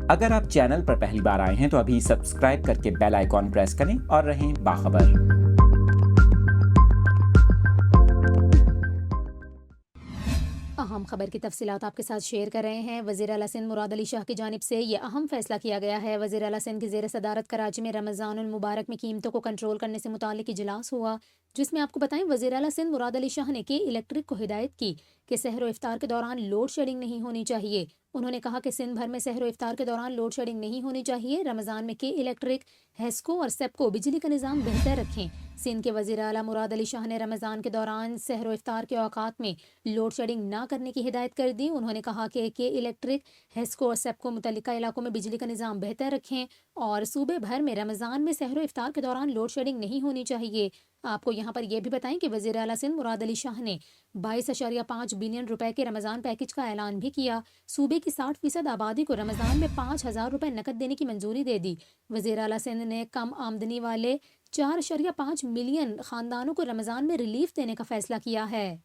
اگر آپ چینل پر پہلی بار آئے ہیں تو ابھی سبسکرائب کر کے بیل آئیکن پریس کریں اور رہیں باخبر۔ اہم خبر کی تفصیلات آپ کے ساتھ شیئر کر رہے ہیں۔ وزیر اعلیٰ سندھ مراد علی شاہ کی جانب سے یہ اہم فیصلہ کیا گیا ہے۔ وزیر اعلیٰ سندھ کی زیر صدارت کراچی میں رمضان المبارک میں قیمتوں کو کنٹرول کرنے سے متعلق اجلاس ہوا، جس میں آپ کو بتائیں وزیر اعلیٰ سندھ مراد علی شاہ نے کے الیکٹرک کو ہدایت کی کہ سحر و افطار کے دوران لوڈ شیڈنگ نہیں ہونی چاہیے۔ انہوں نے کہا کہ سندھ بھر میں سحر و افطار کے دوران لوڈ شیڈنگ نہیں ہونی چاہیے۔ رمضان میں کے الیکٹرک، ہیسکو اور سیپکو بجلی کا نظام بہتر رکھیں۔ سندھ کے وزیر اعلیٰ مراد علی شاہ نے رمضان کے دوران سحر و افطار کے اوقات میں لوڈ شیڈنگ نہ کرنے کی ہدایت کر دی۔ انہوں نے کہا کہ الیکٹرک، ہیسکو اور سیپکو متعلقہ علاقوں میں بجلی کا نظام بہتر رکھیں اور صوبے بھر میں رمضان میں سحر و افطار کے دوران لوڈ شیڈنگ نہیں ہونی چاہیے۔ آپ کو یہاں پر یہ بھی بتائیں کہ وزیر اعلیٰ سندھ مراد علی شاہ نے 22.5 بلین روپے کے رمضان پیکج کا اعلان بھی کیا۔ صوبے کی 60% آبادی کو رمضان میں 5,000 روپے نقد دینے کی منظوری دے دی۔ وزیر اعلیٰ سندھ نے کم آمدنی والے 4.5 ملین خاندانوں کو رمضان میں ریلیف دینے کا فیصلہ کیا ہے۔